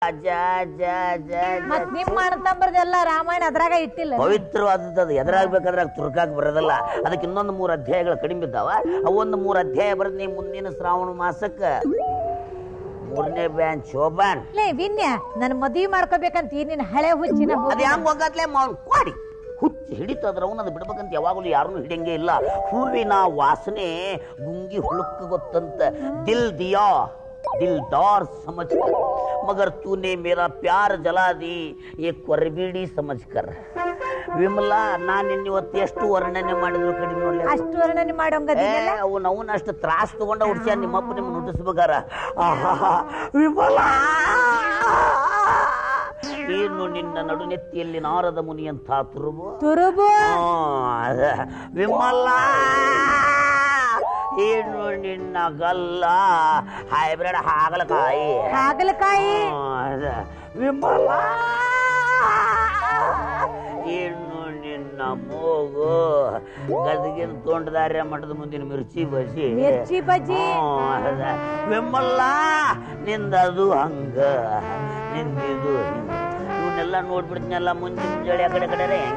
ಮತ್ ನಿಮ್ ಮಾಡ್ತಂಬರ್ದೆಲ್ಲ ರಾಮಾಯಣ ಅದ್ರಾಗ ಇಟ್ಟಿಲ್ಲ. ಪವಿತ್ರವಾದದ್ದು ಎದುರಾಗ್ಬೇಕಾದ್ರೆ ತುರ್ಕಾಕ್ ಬರೋದಲ್ಲ. ಅದಕ್ಕೆ ಇನ್ನೊಂದು 3 ಅಧ್ಯಾಯಗಳು ಕಡಿಮೆ ಇದ್ದಾವ. ಅವೊಂದು 3 ಅಧ್ಯಾಯ ಬರೆದ್ ನೀ ಮುಂದಿನ ಶ್ರಾವಣ ಮಾಸಕ್ಕ 3ನೇ ಬ್ಯಾನ್ ಶೋಭಾನ್ ಲೇ ವಿನ್ಯ ನನ್ ಮದ್ವಿ ಮಾಡ್ಕೋಬೇಕಂತ ನಿನ್ನ ಹಳೆ ಹುಚ್ಚಿನ ಅದ್ ಹೆಂಗ್ ಹೋಗತ್ಲೆ ಕೊಡಿ ಹುಚ್ಚಿ ಹಿಡಿತದ್ರ ಅವನದು ಬಿಡ್ಬೇಕಂತ ಯಾವಾಗಲೂ ಯಾರನ್ನೂ ಹಿಡಿಯಂಗೆ ಇಲ್ಲ. ಹೂವಿನ ವಾಸನೆ ಗುಂಗಿ ಹುಳುಕ್ ಗೊತ್ತಂತ. ದಿಲ್ ದಿಯಾ दिलदार समझ कर मगर तूने मेरा प्यार जला दी ये ಕೊರಬೇಡಿ समझ कर. ವಿಮಲಾ ನಾನು ಇವತ್ತು ಎಷ್ಟು ವರ್ಣನೆ ಮಾಡಿದ್ರು ಕಡಿಮೆ ನೋಡ್ಲಿ. ಅಷ್ಟು ವರ್ಣನೆ ಮಾಡೋಂಗದಿಲ್ಲ. ಅವನು ಅಷ್ಟು ತ್ರಾಸ್ ತಗೊಂಡ ಹುಡ್ಸ್ಯ ನಿಮ್ಮಪ್ಪ ನಿಮ್ಮನ್ನ ಹುಟ್ಟಿಸ್ಬೇಕಾರ. ವಿಮಲಾ ಏನು ನಿನ್ನ ನಡುನೆತ್ತಿಯಲ್ಲಿ ನಾರದ ಮುನಿಯಂತ ತುರುಬು. ವಿಮಲಾ ಏನು ನಿನ್ನ ಗಲ್ಲ ಹೈಬ್ರಿಡ್ ಹಾಗಲಕಾಯಿ. ವಿಮಲಾ ಏನು ನಿನ್ನ ಮೂಗು ಗದಗಿನ ತೋಂಟದಾರ್ಯ ಮಠದ ಮುಂದಿನ ಮಿರ್ಚಿ ಬಜಿ. ವಿಮಲಾ ನಿಂದದು ಹಂಗ ನಿಂದಿದು ಇವನ್ನೆಲ್ಲ ನೋಡ್ಬಿಡ್ತೀನಲ್ಲ ಮುಂಜಾನೆ ಆ ಕಡೆ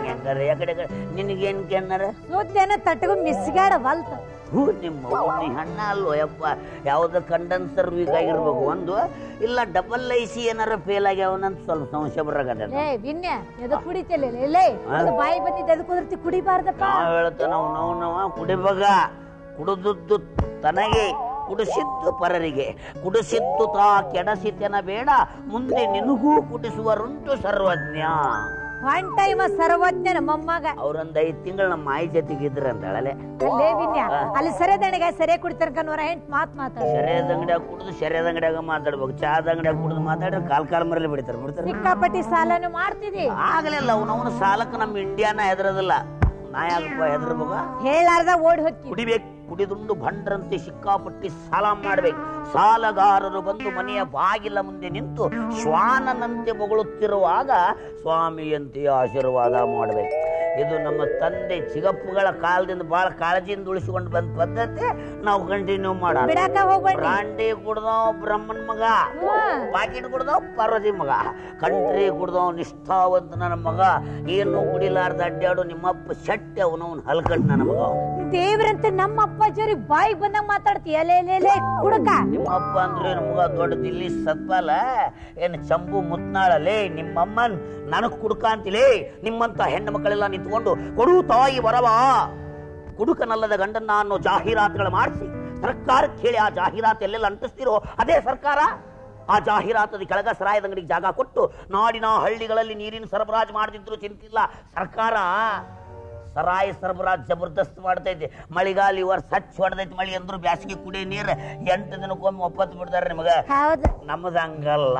ಹೆಂಗಾರೆ ಆ ಕಡೆ ನಿನಗೇನ್ ಕೆನ್ನಾರ ಸೋದ್ಯಾನ ತಟ್ಟಗು ಮಿಸ್ಗಾಡ ವಲ್ತ. ನಿಮ್ಮ ಹಣ್ಣ ಅಲ್ವೋ ಯಪ್ಪ. ಯಾವ್ದು ಕಂಡೆನ್ಸರ್ ವೀಕ್ ಆಗಿರ್ಬೇಕು ಒಂದು, ಇಲ್ಲ ಡಬಲ್ ಐಸಿ ಏನಾರ ಫೇಲ್ ಆಗ್ಯಾವನಂತ ಸ್ವಲ್ಪ ಸಂಶಯ ಬರಾಗದ. ವಿನ್ಯ ಎದು ಕುಡಿತಿಲ್ಲ ಬಾಯಿ ಬಂದಿದ್ದ ಎದು ಕುದಿರ್ತಿ ಕುಡಿಬಾರ್ದಪ್ಪ. ನಾವ್ ಹೇಳ್ತ ನಾವು ಕುಡಿಬಾಗ ಕುಡಿದದ್ದು ತನಗೆ ಕುಡಿಸಿದ್ದು ಪರರಿಗೆ ಕುಡಿಸಿದ್ದು ತಾ ಕೆಡಸಿತೆನ ಬೇಡ ಮುಂದೆ ನಿನಗೂ ಕುಡಿಸುವರುಂಟು ಸರ್ವಜ್ಞ. ಒನ್ ಟೈಮ್ ಸರ್ವಜ್ಞ ನಮ್ಮಮ್ಮಗ ಅವ್ರೊಂದ್ 5 ತಿಂಗಳು ನಮ್ಮ ಮಾಯಿ ಜೊತೆಗೆ ಇದ್ರ ಅಂತಳಲೆ. ಅಲ್ಲೇ ವಿನ್ಯ ಅಲ್ಲಿ ಸರಿಯದಂಡಿಗೆ ಸರಿಯ ಕುಡಿತಾರ ನೂರ 8 ಮಾತಾಡ. ಸರಿಯಾದ ಅಂಗಡಿಯಾಗ ಕುಡಿದು ಸರಿಯಾದ ಅಂಗಡಿಯಾಗ ಮಾತಾಡ್ಬೇಕು. ಚಾದ ಅಂಗಡಿಯಾಗ ಕುಡಿದು ಮಾತಾಡ್ರೆ ಕಾಲ್ ಮರಲಿ ಬಿಡ್ತಾರೆ. ಸಿಕ್ಕಾಪಟ್ಟಿ ಸಾಲನು ಮಾಡ್ತಿದಿ. ಆಗಲಿಲ್ಲ ಅವನವನ ಸಾಲಕ್ಕೆ ನಮ್ಮ ಇಂಡಿಯಾನ ಹೆದರದಿಲ್ಲ. ನಾ ಯಾಕಪ್ಪ ಹೆದರ್ಬೇಕ? ಹೇಳಾರ್ದ ಓಡಿ ಹೋಗಿ ಕುಡಿಬೇಕು. ಕುಡಿದುಂಡು ಭಂಡ್ರಂತೆ ಸಿಕ್ಕಾಪಟ್ಟಿ ಸಾಲ ಮಾಡ್ಬೇಕು. ಸಾಲಗಾರರು ಬಂದು ಮನೆಯ ಬಾಗಿಲ ಮುಂದೆ ನಿಂತು ಶ್ವಾನನಂತೆ ಬೊಗಳುತ್ತಿರುವಾಗ ಸ್ವಾಮಿಯಂತೆ ಆಶೀರ್ವಾದ ಮಾಡಬೇಕು. ಇದು ನಮ್ಮ ತಂದೆ ಚಿಗಪ್ಪುಗಳ ಕಾಲದಿಂದ ಬಹಳ ಕಾಳಜಿಯಿಂದ ಉಳಿಸಿಕೊಂಡು ಬಂದ ಪದ್ಧತಿ. ನಾವು ಕಂಟಿನ್ಯೂ ಮಾಡೋಣ. ಬ್ರಾಂಡಿ ಕುಡ್ದವ್ ಬ್ರಹ್ಮನ್ ಮಗ, ಪಾಕಿಟ್ ಕುಡ್ದವ್ ಪಾರ್ವತಿ ಮಗ, ಕಂಟ್ರಿ ಕುಡ್ದವ್ ನಿಷ್ಠಾವಂತ ನನ್ನ ಮಗ, ಏನು ಕುಡಿಲಾರ್ದ ಅಡ್ಡಾಡು ನಿಮ್ಮಪ್ಪ ಶೆಟ್ಟಿ ಅವನವನ್ ಹಲ್ಕಟ್ ನನ್ನ ಮಗ. ದೇವ್ರಂತೆ ನಮ್ಮ ಅಪ್ಪಾಜಿ ಬಾಯಿಗೆ ಬಂದಾಗ ಮಾತಾಡ್ತೀಯ ಕುಡಕ. ನಿಮ್ಮಪ್ಪ ಅಂದ್ರೆ ನಮಗ ದೊಡ್ಡ ದಿಲ್ಲಿ ಸತ್ಪಾಲ ಏನ್ ಚಂಬು ಮುತ್ನಾಳಲೇ ನಿಮ್ಮಮ್ಮನ್ ನನಗ್ ಕುಡ್ಕ ಅಂತಿಲೇ. ನಿಮ್ಮಂತ ಹೆಣ್ಣು ಮಕ್ಕಳೆಲ್ಲ ನಿಂತ್ಕೊಂಡು ಕೊಡು ತಾಯಿ ವರವ ಕುಡುಕನಲ್ಲದ ಗಂಡನ್ನ ಅನ್ನೋ ಜಾಹೀರಾತುಗಳು ಮಾಡಿಸಿ ಸರ್ಕಾರಕ್ಕೆ ಹೇಳಿ ಆ ಜಾಹೀರಾತು ಎಲ್ಲೆಲ್ಲ ಅಂಟಿಸ್ತಿರೋ ಅದೇ ಸರ್ಕಾರ. ಆ ಜಾಹೀರಾತದ ಕೆಳಗ ಸರಾಯದ ಅಂಗಡಿಗೆ ಜಾಗ ಕೊಟ್ಟು ನಾಡಿನ ಹಳ್ಳಿಗಳಲ್ಲಿ ನೀರಿನ ಸರಬರಾಜು ಮಾಡದಿದ್ರು ಚಿಂತಿಲ್ಲ ಸರ್ಕಾರ. ಸರಾಯಿ ಸರಬರಾಜು ಜಬರ್ದಸ್ತ್ ಮಾಡ್ತೈತಿ. ಮಳಿಗಾಲ ಈ ವರ್ಷ ಹಚ್ಚ ಹೊಡೆದೈತಿ. ಮಳಿ ಅಂದ್ರು ಬ್ಯಾಸಿಗೆ ಕುಡಿಯ ನೀರ್ 8 ದಿನಕ್ಕೊಮ್ಮೆ ಒಪ್ಪತ್ತು ಬಿಡ್ತಾರೆ ನಿಮಗ. ನಮ್ಮದ ಹಂಗಲ್ಲ.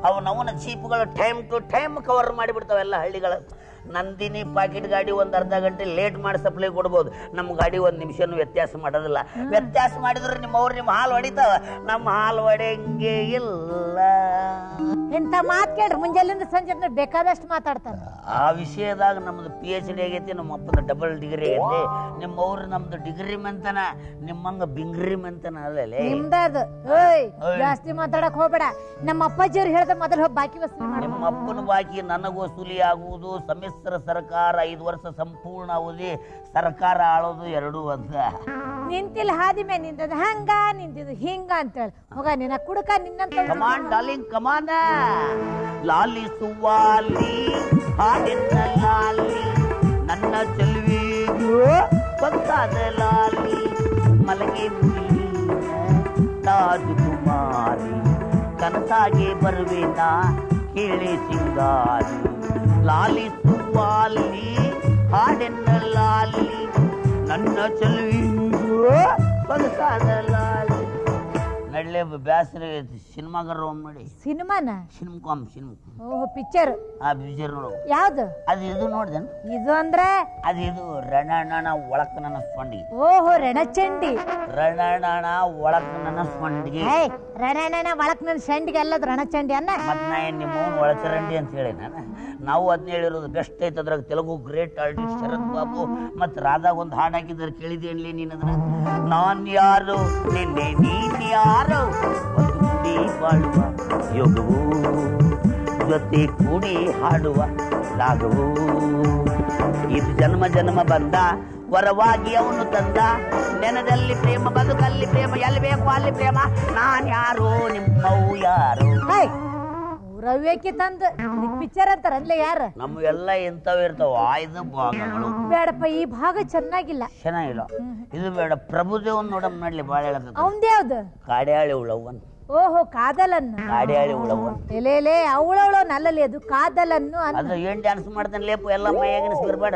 ಅವನವನ ಜೀಪ್ಗಳು ಟೈಮ್ ಟು ಟೈಮ್ ಕವರ್ ಮಾಡಿಬಿಡ್ತಾವೆಲ್ಲ ಹಳ್ಳಿಗಳ. ನಂದಿನಿ ಪಾಕೆಟ್ ಗಾಡಿ ಒಂದ್ ಅರ್ಧ ಗಂಟೆ ಲೇಟ್ ಮಾಡಿ ಸಪ್ಲೈ ಕೊಡ್ಬೋದು. ನಮ್ಮ ಗಾಡಿ 1 ನಿಮಿಷನೂ ವ್ಯತ್ಯಾಸ ಮಾಡೋದಿಲ್ಲ. ವ್ಯತ್ಯಾಸ ಮಾಡಿದ್ರೆ ನಿಮ್ಮವ್ರು ನಿಮ್ಮ ಹಾಲು ಹೊಡಿತಾವ, ನಮ್ಮ ಹಾಲು ಹೊಡೆಯಂಗೆ ಇಲ್ಲ. ಎಂತ ಮಾತ್ ಕೇಳ್ರಿ ಮುಂಜಾನಿಂದ ಸಂಜೆ ಬೇಕಾದಷ್ಟು ಮಾತಾಡ್ತಾರ. ಆ ವಿಷಯದಾಗ ನಮ್ದು PhD ಆಗೈತಿ, ನಮ್ಮ ಅಪ್ಪನ ಡಬಲ್ ಡಿಗ್ರಿ ಆಗೈತಿ. ನಿಮ್ಮವ್ರು ನಮ್ದು ಡಿಗ್ರಿ ಮೆಂತನ, ನಿಮ್ಮಂಗ ಬಿಂಗ್ರಿ ಮೆಂತನ ಅಲ್ಲೇ ನಿಮ್ದದು. ಜಾಸ್ತಿ ಮಾತಾಡಕ್ ಹೋಗ್ಬೇಡ. ನಮ್ಮ ಅಪ್ಪಾಜಿಯವ್ರು ಹೇಳ್ದ ಮೊದಲು ಹೋಗಿ ಬಾಕಿ ವಸೂಲಿ ಮಾಡಿ. ನಿಮ್ಮ ಅಪ್ಪನ ಬಾಕಿ ನನಗೆ ವಸೂಲಿ ಆಗುವುದು. ಸಮ್ಮಿಶ್ರ ಸರ್ಕಾರ 5 ವರ್ಷ ಸಂಪೂರ್ಣ ಅವಧಿ ಸರ್ಕಾರ ಆಳೋದು 2 ಅಂತ. ನಿಂತಿಲ್ಲ ಹಾದಿ ಮೇಲೆ ನಿಂತದ ಹಂಗ ನಿಂತಿದ್ದು ಹಿಂಗ ಅಂತೇಳಿ ಹೋಗ ನಿನ್ನ ಕುಡುಕ ನಿನ್ನಂತ. ಕಮಾನ್ ಡಾರ್ಲಿಂಗ್ ಕಮಾನ್. ಲಾಲಿ ಸುವಾಲಿ ಹಾಡಿನ ಲಾಲಿ ನನ್ನ ಚೆಲುವಿಗೂ ಪಕ್ಕಾದ ಲಾಲಿ ಮಲಗೆ ರಾಜಕುಮಾರಿ ಕನಸಾಗೆ ಬರುವೆನ ಕೇಳಿ ಸಿಂಗಾರಿ. ಲಾಲಿ ಸುವಾಲಿ ಹಾಡಿನ ಲಾಲಿ ನನ್ನ ಚೆಲುವಿಗೂ ಪಕ್ಕಾದ ಲಾಲಿ. ನಡ್ಲೆ ಬ್ಯಾಸರ ಸಿನಿಮಾಗಾರ ನೋಡಿ. ಸಿನಿಮಾನ ಓಹೋ ಪಿಕ್ಚರ್. ಆ ಪಿಕ್ಚರ್ ನೋಡು. ಯಾವ್ದು ಅದು? ಇದು ನೋಡ್ದೇನು? ಇದು ಅಂದ್ರೆ ಅದು ಇದು ರಣಣ ಒಳಕ್ ನನ್ನ ಸ್ಪಂಡಿಗೆ. ಓಹೋ ರಣಚಂಡಿ. ರಣಣ ಒಳಕ್ ನನ್ನ ಸ್ಪಂಡಿಗೆ. ರಣಣ ಒಳಕ್ ನನ್ನ ಸಂಡಿಗೆ ಅಲ್ಲದ ರಣಚಂಡಿ ಅನ್ನ. ಮತ್ ನಾ ಏನ್ ನಿಮ್ಮವನ್ ಒಳಚರಂಡಿ ಅಂತ ಹೇಳಿ ನಾವು ಅದನ್ನ ಹೇಳಿರೋದು. ಬೆಸ್ಟ್ ಐತೆ ಅದ್ರಾಗ. ತೆಲುಗು ಗ್ರೇಟ್ ಆರ್ಟಿಸ್ಟ್ ಶರತ್ ಬಾಬು ಮತ್ ರಾಧಾಗ್ ಒಂದು ಹಾಡು ಹಾಕಿದ್ರೆ ಕೇಳಿದೇನ್ಲಿ ನೀನ್ ಅದನ್ನ? ನಾನ್ ಯಾರು ನಿನ್ನೆ ನೀನ್ ಯಾರು ಒಂದು ಬಾಳುವ ಯೋಗವು ಜೊತೆ ಕೂಡಿ ಹಾಡುವ ರಾಗವು ಇದು ಜನ್ಮ ಜನ್ಮ ಬಂದ ವರವಾಗಿ ಅವನು ತಂದ ನೆನದಲ್ಲಿ ಪ್ರೇಮ ಬದುಕಲ್ಲಿ ಪ್ರೇಮ ಎಲ್ಲಿ ಬೇಕು ಅಲ್ಲಿ ಪ್ರೇಮ ನಾನ್ ಯಾರು ನಿಮ್ಮವು ಯಾರು ರವ್ಯಕ್ಕೆ ತಂದು ಪಿಕ್ಚರ್ ಅಂತಾರಲ್ಲ ಯಾರ ನಮ್ಮ ಎಲ್ಲ ಇಂಥವು ಇರ್ತಾವ ಆಯ್ದ ಭಾಗಗಳು ಬೇಡಪ್ಪ ಈ ಭಾಗ ಚೆನ್ನಾಗಿಲ್ಲ ಇದು ಬೇಡ ಪ್ರಭುದೇವನ್ ನೋಡಮ್ ನೋಡ್ಲಿ ಬಾಳ ಹೇಳದ ಅವಂದ ಯಾವ್ದು ಕಾಡ್ಯಾಳಿ ಉಳವನ್ ಓಹೋ ಕಾದಲನ್ನು ಕಾಡ್ಯಾಳಿ ಉಳವನ್ ಎಲೆ ಅವಳವಳು ನಲ್ಲಲ್ಲಿ ಅದು ಕಾದಲನ್ನು ಅದು ಏನ್ ಡ್ಯಾನ್ಸ್ ಮಾಡ್ತಾನೆ ಲೇಪು ಎಲ್ಲ ಮೈಯಾಗಿನಿಸ್ಬಿರ್ಬೇಡ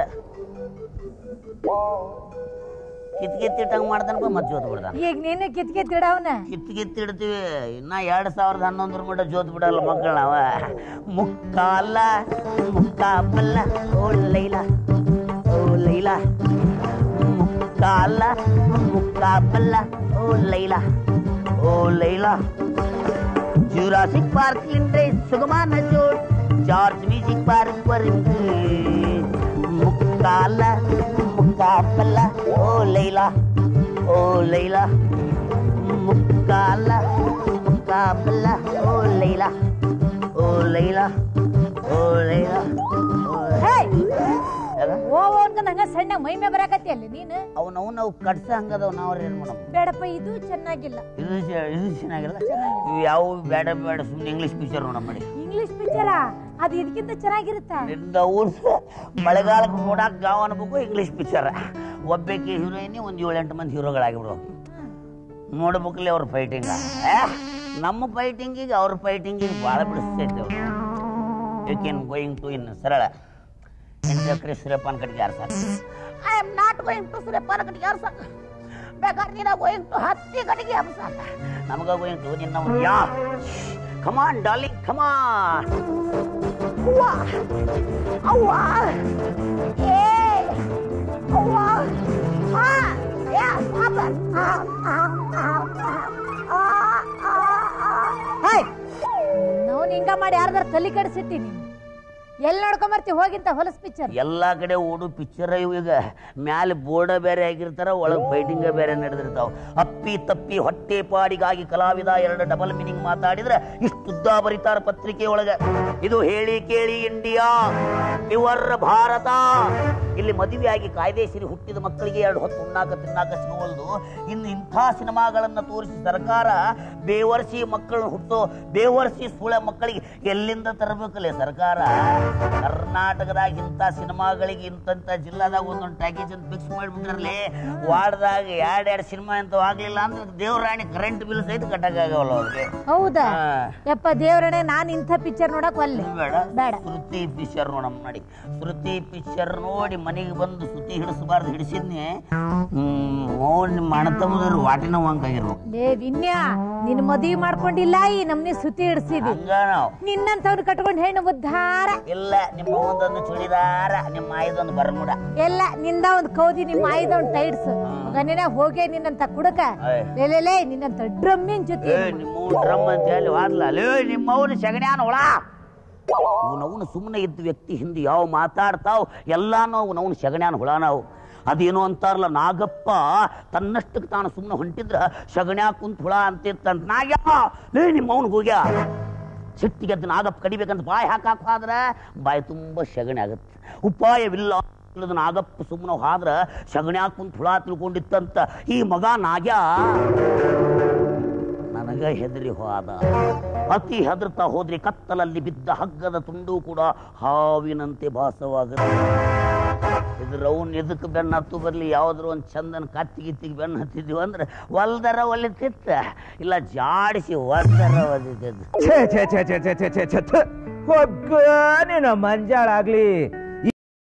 ಕಿತ್ಕಿತ್ತಿಟ್ಟಂಗ್ ಮಾಡ್ತಾನಪ್ಪ ಮತ್ತೆ ಜೋತ್ ಬಿಡ್ತಾನ ಈಗ ನೀನು ಕಿತ್ಕಿತ್ತಿಡವನ ಕಿತ್ಕಿತ್ತಿಡ್ತೀವಿ ಇನ್ನ 2011 ಮಟ್ಟ ಜೋತ್ ಬಿಡಲ್ಲ ಮಕ್ಕಳು ನಾವ ಮುಕ್ಕಾಲ ಮುಕ್ಕಾಬಲ್ಲ ಓ ಲೈಲಾ ಓ ಲೈಲಾ ಮುಕ್ಕಾಲ ಮುಕ್ಕಾಬಲ್ಲ ಓ ಲೈಲಾ ಓ ಲೈಲಾ ಜುರಾಸಿಕ್ ಪಾರ್ಕ್ ಲಿಂಡ್ರೆ ಸುಗಮಾನ ಜೋಡ್ ಜಾರ್ಜ್ ಮ್ಯೂಸಿಕ್ ಪಾರ್ಕ್ ವರೆಗೆ ಮುಕ್ಕಾಲ ಮುಕ್ಕಾಬಲ್ಲ ಓ ಲೈಲಾ ಓ ಲೈಲಾ ಮುಕ್ಕಾಲ ಮುಕ್ಕಾಬಲ್ಲ ಓ ಲೈಲಾ ಓ ಲೈಲಾ ಓ ಲೈಲಾ ಓ ಅಂತ ನಂಗ ಸಣ್ಣ ಮೈಮೆ ಬರಾಕತ್ತಿ ಅಲ್ಲಿ ನೀನು ನಾವು ಕಟ್ಸ ಹಂಗದವ್ ನಾವ್ರ ಏನ್ ಮಾಡೋಣ ಬೇಡಪ್ಪ ಇದು ಚೆನ್ನಾಗಿಲ್ಲ ಇದು ಚೆನ್ನಾಗಿಲ್ಲ ಇವು ಯಾವ ಬೇಡ ಬೇಡ ಸುಮ್ಮನೆ ಇಂಗ್ಲಿಷ್ ಪಿಕ್ಚರ್ ನೋಡ ಮಾಡಿ ಇಂಗ್ಲಿಷ್ ಪಿಕ್ಚರಾ ಅದು ಇದಕ್ಕಿಂತ ಚೆನ್ನಾಗಿರುತ್ತಾ ಮಳೆಗಾಲಕ್ಕೆ ನೋಡಾಕ ಗಾವ್ ಅನ್ಬೇಕು ಇಂಗ್ಲಿಷ್ ಪಿಕ್ಚರ್ ಒಬ್ಬಕ್ಕೆ ಹೀರೋಯಿನಿ ಒಂದ್ 7-8 ಮಂದಿ ಹೀರೋಗಳಾಗಿಬಿಡು ನೋಡ್ಬೇಕಲ್ಲಿ ಅವ್ರ ಫೈಟಿಂಗ್ ನಮ್ಮ ಫೈಟಿಂಗಿಗೆ ಅವ್ರ ಫೈಟಿಂಗಿಗೆ ಭಾಳ ಬಿಡಿಸ್ತೈತೆ ಅವ್ರು you can going to in ಸರಳ ಸೂರ್ಯಪಾನ ಕಟ್ಟಿಗೆ ಯಾರು sir I am not going to ಸೂರ್ಯಪಾನ ಕಟ್ಟಿಗೆ ಯಾರು ಸರ್ ಬೇಕಾದ್ರೆ ನೀನ ಗೋಯಿಂಗ್ ಟು ಹತ್ತಿ ಕಟ್ಟಿಗೆ ಯಾರು ಸರ್ ನಮಗ ಗೋಯಿಂಗ್ ಟು ನಿನ್ನ ಯಾ ಕಮಾನ್ ಡಾರ್ಲಿಂಗ್ ಕಮಾನ್ ಅವ್ವಾ ಅವ್ವಾ ಏ ಅವ್ವಾ ಹಾ ಯಾ ಪಾಪ ಹೇ ನಾವು ಹಿಂಗ ಮಾಡಿ ಯಾರ್ದಾರ ತಲೆ ಕೆಡಿಸಿಟ್ಟಿನಿ ಎಲ್ಲಿ ನೋಡ್ಕೊಂಬರ್ತಿ ಹೋಗಿಂತ ಹೊಲಸ್ ಪಿಕ್ಚರ್ ಎಲ್ಲಾ ಕಡೆ ಓಡು ಪಿಕ್ಚರ್ ಈಗ ಮ್ಯಾಲೆ ಬೋರ್ಡ ಬೇರೆ ಆಗಿರ್ತಾರ ಒಳಗ್ ಫೈಟಿಂಗ್ ಬೇರೆ ನಡೆದಿರ್ತಾವ ಅಪ್ಪಿ ತಪ್ಪಿ ಹೊಟ್ಟೆ ಪಾಡಿಗಾಗಿ ಕಲಾವಿದ 2 ಡಬಲ್ ಮೀನಿಂಗ್ ಮಾತಾಡಿದ್ರೆ ಇಷ್ಟುದ್ದ ಬರೀತಾರ ಪತ್ರಿಕೆ ಒಳಗ ಇದು ಹೇಳಿ ಕೇಳಿ ಇಂಡಿಯಾ ಪ್ಯೂರ್ ಭಾರತ ಇಲ್ಲಿ ಮದುವೆಯಾಗಿ ಕಾಯ್ದೆಸಿರಿ ಹುಟ್ಟಿದ ಮಕ್ಕಳಿಗೆ 2 ಹೊತ್ತು ಉಣ್ಣಾಕ ತಿನ್ನಾಕ ಸಿಗುವಲ್ದು ಇನ್ನು ಇಂಥ ಸಿನಿಮಾಗಳನ್ನ ತೋರಿಸಿ ಸರ್ಕಾರ ಬೇವರ್ಸಿ ಮಕ್ಕಳನ್ನ ಹುಟ್ಟೋ ಬೇವರ್ಸಿ ಸುಳ ಮಕ್ಕಳಿಗೆ ಎಲ್ಲಿಂದ ತರಬೇಕಲ್ಲೇ ಸರ್ಕಾರ ಕರ್ನಾಟಕದಾಗ ಇಂಥ ಸಿನಿಮಾಗಳಿಗೆ ಇಂಥ ಜಿಲ್ಲಾದಾಗ ಒಂದೊಂದು ಪ್ಯಾಕೇಜ್ ಅಂತ ಫಿಕ್ಸ್ ಮಾಡಿಬಿಟ್ರಲ್ಲಿ ವಾರ್ಡ್ದಾಗ 2 ಸಿನಿಮಾ ಅಂತ ಆಗ್ಲಿಲ್ಲ ಅಂದ್ರೆ ದೇವರಾಣಿ ಕರೆಂಟ್ ಬಿಲ್ ಸಹಿತ ಕಟ್ಟಕ್ಕಾಗವಲ್ಲ ಅವ್ರಿಗೆ ಹೌದಾ ಯಪ್ಪ ದೇವರಾಣಿ ನಾನು ಇಂಥ ಪಿಕ್ಚರ್ ನೋಡಕ್ ಒಲ್ಲೆ ಬೇಡ ಶ್ರುತಿ ಪಿಕ್ಚರ್ ನೋಡಮ್ ನೋಡಿ ಶ್ರುತಿ ಪಿಕ್ಚರ್ ನೋಡಿ ಮನೆಗೆ ಬಂದು ಸುತ್ತಿ ಹಿಡಿಸಬಾರ್ದು ಹಿಡಿಸಿದ್ನಿ ನಿಮ್ಮ ಅಣ್ಣತಮ್ಮದವ್ರು ವಾಟಿನ ವಾಂಕಾಗಿರ್ಬೇಕು ಲೇ ವಿನ್ಯಾ ನಿನ್ ಮದುವೆ ಮಾಡ್ಕೊಂಡಿಲ್ಲ ಈ ನಮ್ನಿ ಸುತ್ತಿ ಹಿಡಿಸಿದಿ ನಿನ್ನಂತವ್ರು ಕಟ್ಕೊಂಡು ಹೆಣ್ಣು ಉದ್ಧಾರ ಇಲ್ಲ ನಿಮ್ಮ ಒಂದೊಂದು ಚೂಡಿದಾರ ನಿಮ್ಮ ಆಯ್ದೊಂದು ಬರ್ಮುಡ ಎಲ್ಲ ನಿಂದ ಒಂದು ಕೌದಿ ನಿಮ್ಮ ಆಯ್ದೊಂದು ಟೈಟ್ಸ್ ಗಣ್ಣಿನ ಹೋಗೇ ನಿನ್ನಂತ ಕುಡಕ ಲೇ ನಿನ್ನಂತ ಡ್ರಮ್ಮಿನ ಜೊತೆ ನಿಮ್ಮ ಡ್ರಮ್ ಅಂತ ಹೇಳಿ ವಾದ್ಲ ಲೇ ನಿಮ್ಮವ್ನ ಸಗಣ್ಯಾನ ಹುಳ ಅವನವನು ಸುಮ್ಮನೆ ಇದ್ದ ವ್ಯಕ್ತಿ ಹಿಂದೆ ಯಾವ ಮಾತಾಡ್ತಾವ್ ಎಲ್ಲಾನು ಅವನವನು ಸಗಣ್ಯಾನ ಹುಳ ನಾವು ಅದೇನು ಅಂತಾರಲ್ಲ ನಾಗಪ್ಪ ತನ್ನಷ್ಟಕ್ಕೆ ತಾನು ಸುಮ್ಮನೆ ಹೊಂಟಿದ್ರ ಸಗಣ್ಯಾ ಕುಂತ ಹುಳ ಅಂತಿರ್ತಂತ ನಾಗ್ಯ ಲೇ ನಿಮ್ಮ ಅವನಿಗೆ ಹೋಗ್ಯ ಸಿಟ್ಟಿಗೆದ್ದು ನಾಗಪ್ಪ ಕಡಿಬೇಕಂತ ಬಾಯಿ ಹಾಕಾದ್ರ ಬಾಯಿ ತುಂಬ ಸಗಣಿ ಆಗತ್ತೆ ಉಪಾಯವಿಲ್ಲ ನಾಗಪ್ಪ ಸುಮ್ಮನೆ ಹಾದ್ರ ಸಗಣ್ಯಾ ಕುಂತ ಹುಳ ತಿಳ್ಕೊಂಡಿತ್ತಂತ ಈ ಮಗ ನಾಗ್ಯ ನನಗ ಹೆದರಿ ಹೋದ ಅತಿ ಹೆದರ್ತಾ ಹೋದ್ರೆ ಕತ್ತಲಲ್ಲಿ ಬಿದ್ದ ಹಗ್ಗದ ತುಂಡು ಕೂಡ ಹಾವಿನಂತೆ ಭಾಸವಾಗುತ್ತೆ ಇದ್ರವ್ನ ಇದಕ್ಕೆ ಬೆನ್ನ ಹತ್ತು ಬರ್ಲಿ ಯಾವ್ದ್ರ ಒಂದು ಚಂದನ ಕತ್ತಿಗಿತ್ತಿಗೆ ಬೆನ್ನ ಹತ್ತಿದ್ವಿ ಅಂದ್ರೆ ಒಲ್ದರ ಒಲಿತಿತ್ತ ಇಲ್ಲ ಜಾಡಿಸಿ ಒಲ್ದರ ಒಲಿತಿದ್ದು ಹೊಗ್ಗ ನೀನು ಮಂಜಾಳಾಗ್ಲಿ